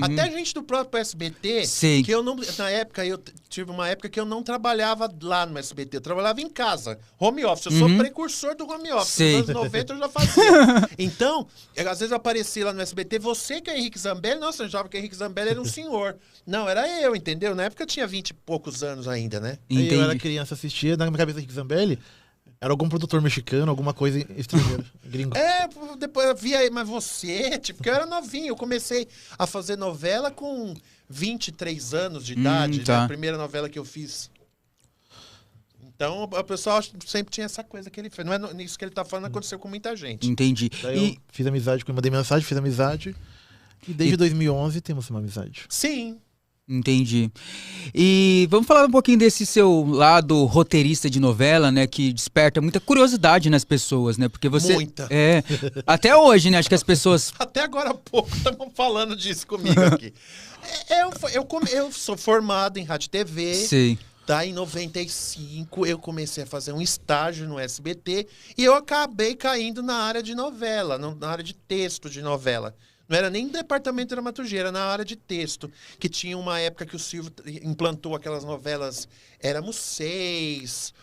Até gente do próprio SBT, Sei. que eu não... Na época, tive uma época que eu não trabalhava lá no SBT, eu trabalhava em casa, home office. Eu sou precursor do home office. Sei. Nos anos 90 eu já fazia. Então, às vezes eu aparecia lá no SBT, você que é Henrique Zambelli, nossa, eu achava que Henrique Zambelli era um senhor. Não, era eu, entendeu? Na época eu tinha 20 e poucos anos ainda, né? Aí eu era Entendi. criança, assistia, na minha cabeça Henrique Zambelli era algum produtor mexicano, alguma coisa estrangeira, gringo. Depois eu via aí, mas você, tipo, porque eu era novinho, eu comecei a fazer novela com 23 anos de idade, tá. né? A primeira novela que eu fiz. Então, o pessoal sempre tinha essa coisa que ele fez. Não é isso que ele tá falando, aconteceu com muita gente. Entendi. Daí eu fiz amizade, mandei mensagem, fiz amizade. E desde 2011 temos uma amizade. Sim. Entendi. E vamos falar um pouquinho desse seu lado roteirista de novela, né? Que desperta muita curiosidade nas pessoas, né? Porque você... Muita. Até hoje, né? Acho que as pessoas... Até agora há pouco estavam falando disso comigo aqui. Eu sou formado em rádio e TV. Sei. Tá, em 95 eu comecei a fazer um estágio no SBT e eu acabei caindo na área de novela, na área de texto de novela. Não era nem departamento de dramaturgia, era na área de texto. Que tinha uma época que o Silvio implantou aquelas novelas Éramos Seis,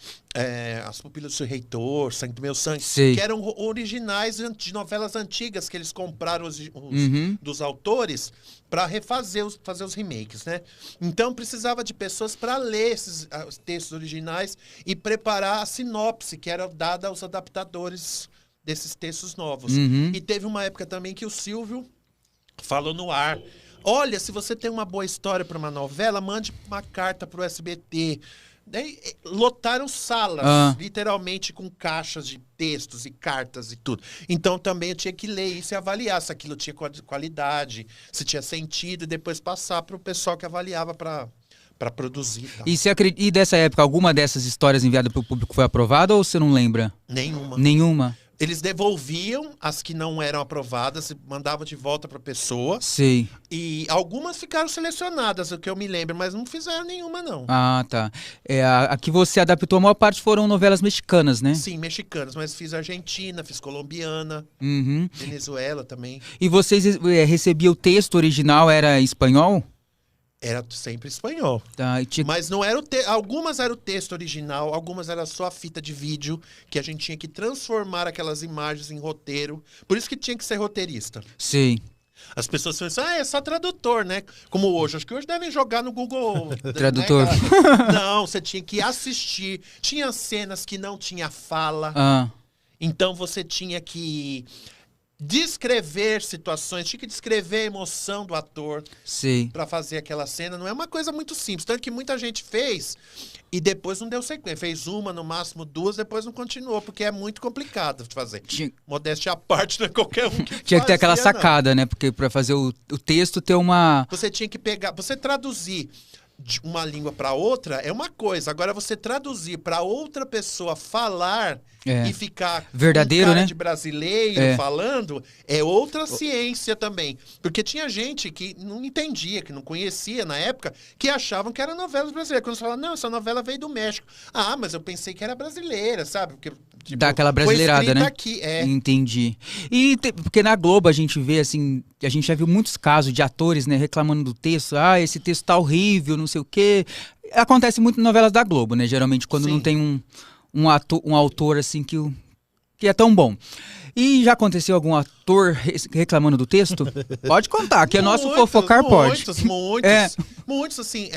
As Pupilas do Seu Reitor, Sangue do Meu Sangue, Sei. que eram originais de novelas antigas que eles compraram dos autores para refazer, fazer os remakes, né? Então precisava de pessoas para ler esses os textos originais e preparar a sinopse que era dada aos adaptadores desses textos novos. E teve uma época também que o Silvio falou no ar: olha, se você tem uma boa história para uma novela, mande uma carta para o SBT. Daí lotaram salas, literalmente com caixas de textos e cartas e tudo. Então também eu tinha que ler isso e avaliar se aquilo tinha qualidade, se tinha sentido, e depois passar para o pessoal que avaliava para produzir. Tá? E dessa época, alguma dessas histórias enviadas para o público foi aprovada ou você não lembra? Nenhuma? Eles devolviam as que não eram aprovadas, mandavam de volta para a pessoa. Sei. E algumas ficaram selecionadas, o que eu me lembro, mas não fizeram nenhuma, não. Ah, tá. A que você adaptou, a maior parte foram novelas mexicanas, né? Sim, mexicanas, mas fiz argentina, fiz colombiana, Venezuela também. E vocês recebiam o texto original, era em espanhol? Era sempre espanhol. Tá, mas não era algumas eram o texto original, algumas era só a fita de vídeo, que a gente tinha que transformar aquelas imagens em roteiro. Por isso que tinha que ser roteirista. Sim. As pessoas pensam, é só tradutor, né? Como hoje. Acho que hoje devem jogar no Google. Tradutor. Né, não, você tinha que assistir. Tinha cenas que não tinha fala. Então você tinha que descrever situações, tinha que descrever a emoção do ator para fazer aquela cena. Não é uma coisa muito simples. Tanto que muita gente fez e depois não deu sequência. Fez uma, no máximo duas, depois não continuou, porque é muito complicado de fazer. Modéstia à parte, não é qualquer um que tinha que ter aquela sacada, né? Porque para fazer o texto ter uma... Você tinha que pegar... Você traduzir de uma língua para outra é uma coisa. Agora, você traduzir para outra pessoa falar e ficar verdadeiro, um cara né? de brasileiro falando é outra ciência também. Porque tinha gente que não entendia, que não conhecia na época, que achavam que era novelas brasileiras. Quando você fala, não, essa novela veio do México. Ah, mas eu pensei que era brasileira, sabe? Porque tipo, dá aquela brasileirada, né? Aqui, Entendi. E porque na Globo a gente vê, assim, a gente já viu muitos casos de atores, né, reclamando do texto. Ah, esse texto tá horrível, não sei o quê. Acontece muito em novelas da Globo, né? Geralmente quando não tem um autor, assim, que é tão bom. E já aconteceu algum ator reclamando do texto? Pode contar, que é nosso fofocar pode. Muitos, assim.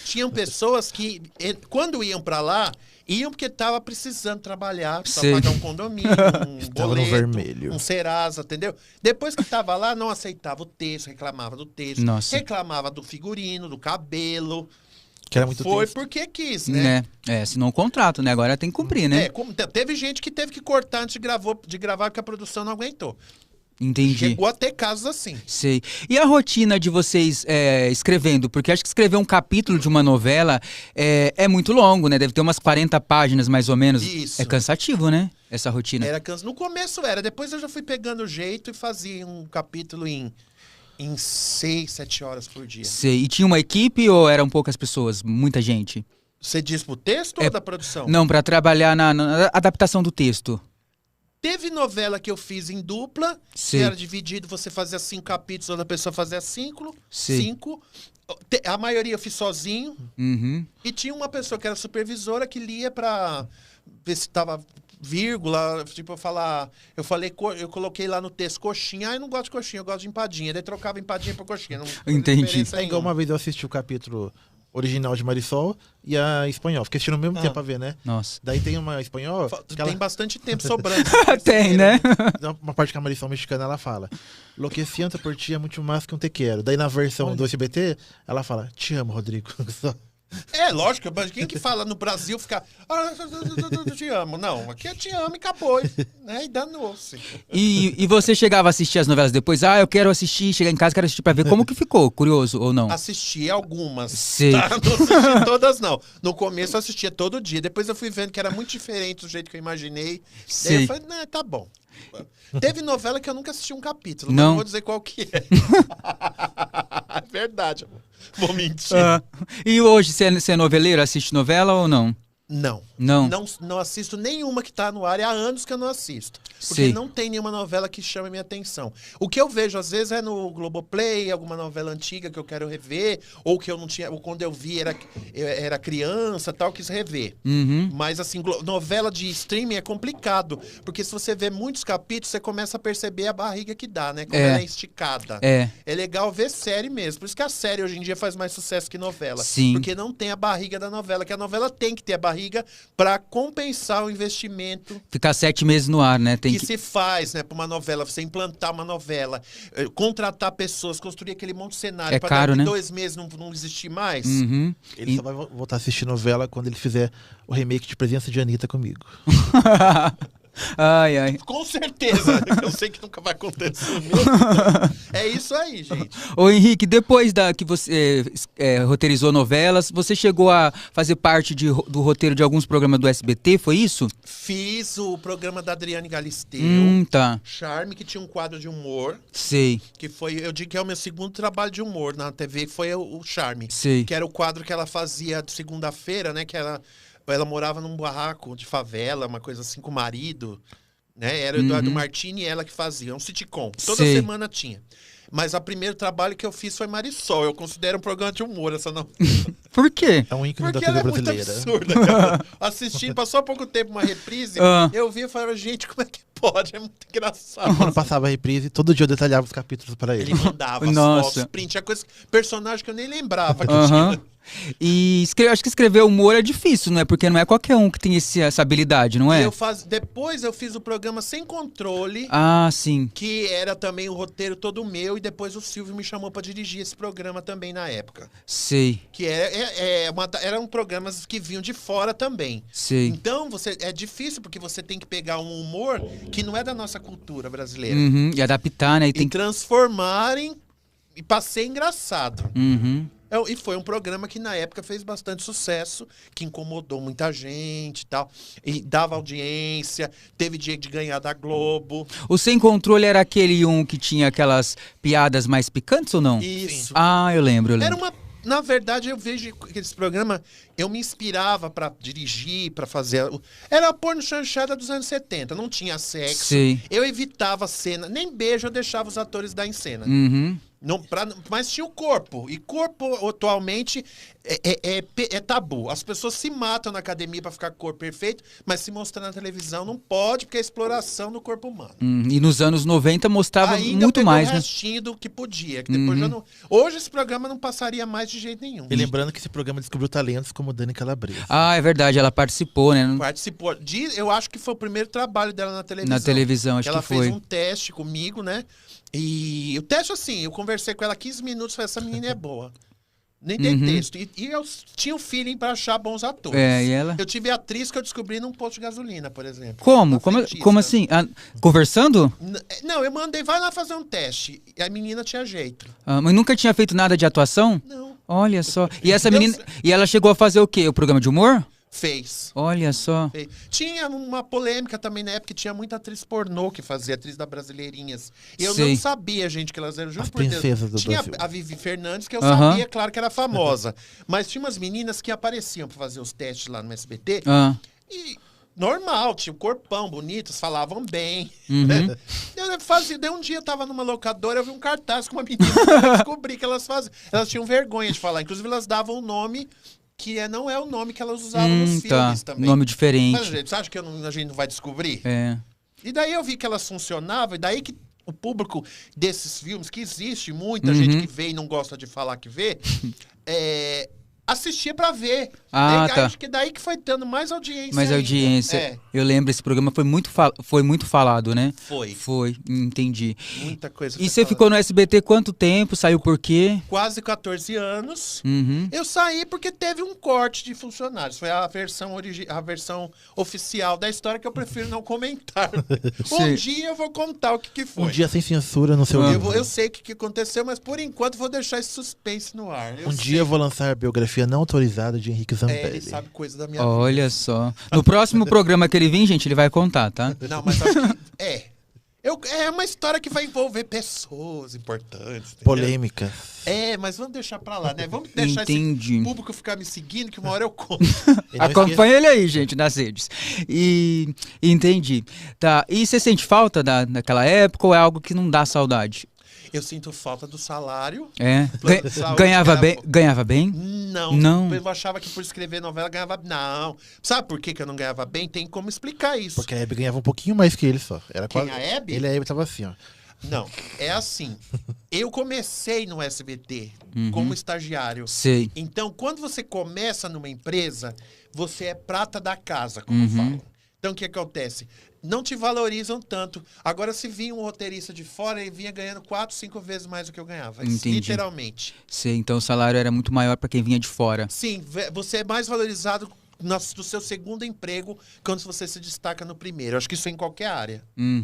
Tinham pessoas que, quando iam pra lá, iam porque tava precisando trabalhar, precisava pagar um condomínio, um boleto, no vermelho. um Serasa, entendeu? Depois que tava lá, não aceitava o texto, reclamava do texto, reclamava do figurino, do cabelo. Que era muito Foi porque quis, né? Senão o contrato, né? Agora tem que cumprir, né? Teve gente que teve que cortar antes de gravar porque a produção não aguentou. Entendi. Chegou a ter casos assim. Sei. E a rotina de vocês escrevendo? Porque acho que escrever um capítulo de uma novela é muito longo, né? Deve ter umas 40 páginas, mais ou menos. Isso. É cansativo, né? Essa rotina. No começo era. Depois eu já fui pegando o jeito e fazia um capítulo em 6, 7 horas por dia. Sei. E tinha uma equipe ou eram poucas pessoas? Muita gente? Você diz pro texto ou da produção? Não, para trabalhar na adaptação do texto. Teve novela que eu fiz em dupla, Sim. que era dividido, você fazia 5 capítulos, outra pessoa fazia 5. Sim. 5. A maioria eu fiz sozinho. Uhum. E tinha uma pessoa que era supervisora que lia pra ver se tava vírgula, tipo, eu coloquei lá no texto coxinha. Ah, eu não gosto de coxinha, eu gosto de empadinha. Daí trocava empadinha por coxinha. Não fazia Entendi. diferença É igual nenhuma. uma vez eu assisti o capítulo original de Marisol e a espanhol. Fiquei assistindo ao mesmo tempo pra ver, né? Nossa. Daí tem uma espanhol. Que ela- Tem bastante tempo sobrando. Tem, né? Uma parte que a Marisol mexicana ela fala: Lo que siento por ti é muito mais que um te quero. Daí na versão do SBT, ela fala: Te amo, Rodrigo. Só. É, lógico, mas quem que fala no Brasil fica. Ah, eu te amo. Não, aqui eu te amo e acabou. Né? E danou-se. E você chegava a assistir as novelas depois? Ah, eu quero assistir, chegar em casa, quero assistir pra ver como que ficou. Curioso ou não? Assisti algumas. Sei. Tá? Não assisti todas, não. No começo eu assistia todo dia. Depois eu fui vendo que era muito diferente do jeito que eu imaginei. Daí Sei. eu falei, né, tá bom. Teve novela que eu nunca assisti um capítulo, mas Não. não vou dizer qual que é. É verdade, amor. Vou mentir. Ah, e hoje, você é noveleiro, assiste novela ou não? Não. Não. Não assisto nenhuma que tá no ar. E há anos que eu não assisto. Porque Sei. não tem nenhuma novela que chame minha atenção. O que eu vejo, às vezes, é no Globoplay, alguma novela antiga que eu quero rever, ou que eu não tinha, ou quando eu vi era criança, tal, quis rever. Uhum. Mas, assim, novela de streaming é complicado. Porque se você vê muitos capítulos, você começa a perceber a barriga que dá, né? Como ela é esticada. É. É legal ver série mesmo. Por isso que a série hoje em dia faz mais sucesso que novela. Sim. Porque não tem a barriga da novela, que a novela tem que ter a barriga para compensar o investimento Ficar 7 meses no ar, né? Tem que que... se faz, né, para uma novela, você implantar uma novela, contratar pessoas, construir aquele monte de cenário É para caro, daqui né? 2 meses não existir mais. Uhum. Ele só vai voltar a assistir novela quando ele fizer o remake de Presença de Anitta comigo. Ai, ai. Com certeza. Eu sei que nunca vai acontecer mesmo. É isso aí, gente. Ô Henrique, depois que você roteirizou novelas, você chegou a fazer parte do roteiro de alguns programas do SBT, foi isso? Fiz o programa da Adriane Galisteu, Tá. Charme, que tinha um quadro de humor, Sei, que foi, eu digo que é o meu segundo trabalho de humor na TV, que foi o Charme. sei. Que era o quadro que ela fazia de segunda-feira, né? Que ela morava num barraco de favela, uma coisa assim, com o marido, né? Era o Eduardo Martini e ela que fazia. Um sitcom. Toda Sei. semana tinha. Mas o primeiro trabalho que eu fiz foi Marisol. Eu considero um programa de humor, essa não. Por quê? É um ícone da Porque TV ela é muito brasileira. absurda, cara. Assistindo, passou há pouco tempo uma reprise, eu vi e falava, gente, como é que pode? É muito engraçado. Quando passava a reprise, todo dia eu detalhava os capítulos pra ele. Ele mandava as Nossa. fotos, print, tinha coisa, personagem que eu nem lembrava que Aham. tinha. E acho que escrever humor é difícil, não é? Porque não é qualquer um que tem essa habilidade, não é? Depois eu fiz o programa Sem Controle, Ah, sim. que era também o roteiro todo meu, e depois o Silvio me chamou pra dirigir esse programa também na época. Sei, Que eram programas que vinham de fora também. sei. Então, é difícil, porque você tem que pegar um humor que não é da nossa cultura brasileira. Uhum. E adaptar, né? E E tem que... transformarem e pra ser engraçado. Uhum. E foi um programa que na época fez bastante sucesso, que incomodou muita gente e tal. E dava audiência, teve dia de ganhar da Globo. O Sem Controle era aquele que tinha aquelas piadas mais picantes ou não? Isso. Ah, eu lembro. Era uma. Na verdade, eu vejo que esse programa, eu me inspirava pra dirigir, pra fazer. Era a porno chanchada dos anos 70, não tinha sexo. Sei. Eu evitava cena, nem beijo eu deixava os atores dar em cena. Uhum. Mas tinha o corpo. E corpo, atualmente, é tabu. As pessoas se matam na academia pra ficar com o corpo perfeito, mas se mostrar na televisão não pode, porque é exploração do corpo humano. E nos anos 90 mostrava Ainda muito pegou mais, o né? restinho do que podia. Que depois já não... Hoje esse programa não passaria mais de jeito nenhum. E lembrando que esse programa descobriu talentos como Dani Calabresa. Ah, é verdade, ela participou, né? Participou. Eu acho que foi o primeiro trabalho dela na televisão. Na televisão, acho ela que foi. fez um teste comigo, né? E o teste, assim, eu conversei com ela 15 minutos, falei, essa menina é boa. Nem dei texto. E eu tinha o feeling pra achar bons atores. É, e ela? Eu tive atriz que eu descobri num posto de gasolina, por exemplo. Como? Uma frentista. Como assim? Ah, conversando? Não, eu mandei, vai lá fazer um teste. E a menina tinha jeito. Ah, mas nunca tinha feito nada de atuação? Não. Olha só. E essa menina. E ela chegou a fazer o quê? O programa de humor? Fez. Olha só. Tinha uma polêmica também na época, que tinha muita atriz pornô que fazia, atriz da Brasileirinhas. E eu Sei. não sabia, gente, que elas eram, juro As por Deus. princesas do Tinha Brasil. a Vivi Fernandes, que eu Aham. sabia, claro que era famosa. Mas tinha umas meninas que apareciam pra fazer os testes lá no SBT. Ah, E normal, tinha um corpão, bonitos, falavam bem. Uhum. Né? Daí um dia eu tava numa locadora, eu vi um cartaz com uma menina, eu descobri que elas faziam. Elas tinham vergonha de falar, inclusive elas davam um nome que não é o nome que elas usavam nos filmes também. Nome diferente. Mas, gente, você acha que a gente não vai descobrir? É. E daí eu vi que elas funcionavam, e daí que o público desses filmes, que existe muita gente que vê e não gosta de falar que vê, assistia pra ver. Ah, daí, tá. acho que daí que foi dando mais audiência. Mais ainda. audiência. É, Eu lembro, esse programa foi muito falado, né? foi. Foi, entendi. Muita coisa. E foi você falada. ficou no SBT quanto tempo? Saiu por quê? Quase 14 anos. Uhum. Eu saí porque teve um corte de funcionários. Foi a versão oficial da história que eu prefiro não comentar. Um Sim. dia eu vou contar o que foi. Um dia sem censura no seu livro. Eu sei o que aconteceu, mas por enquanto vou deixar esse suspense no ar. Um dia eu vou lançar a biografia não autorizada de Henrique Zambelli. Ele sabe coisa da minha Olha só. No próximo programa que ele vir, gente, ele vai contar, tá? vida. Não, mas acho que é uma história que vai envolver pessoas importantes. Entendeu? Polêmica. Mas vamos deixar pra lá, né? Vamos deixar Entendi. esse público ficar me seguindo, que uma hora eu conto. E não Acompanha ele aí, gente, nas redes. E entendi. Tá. E você sente falta daquela época ou é algo que não dá saudade? Eu sinto falta do salário. É. Plano de saúde, Ganhava era bem? bom. Ganhava bem? Não. Não. Eu achava que por escrever novela ganhava. Não. Sabe por que eu não ganhava bem? Tem como explicar isso. Porque a Hebe ganhava um pouquinho mais que ele só. Era Quem, quase... a Hebe? Ele e a Hebe tava assim, ó. Não. É assim. Eu comecei no SBT como estagiário. Sei. Então, quando você começa numa empresa, você é prata da casa, como falam. Então, o que acontece? Não te valorizam tanto. Agora, se vinha um roteirista de fora, ele vinha ganhando 4, 5 vezes mais do que eu ganhava. Entendi. Literalmente. Sei. Então o salário era muito maior pra quem vinha de fora. Sim, você é mais valorizado no seu segundo emprego quando você se destaca no primeiro. Eu acho que isso é em qualquer área.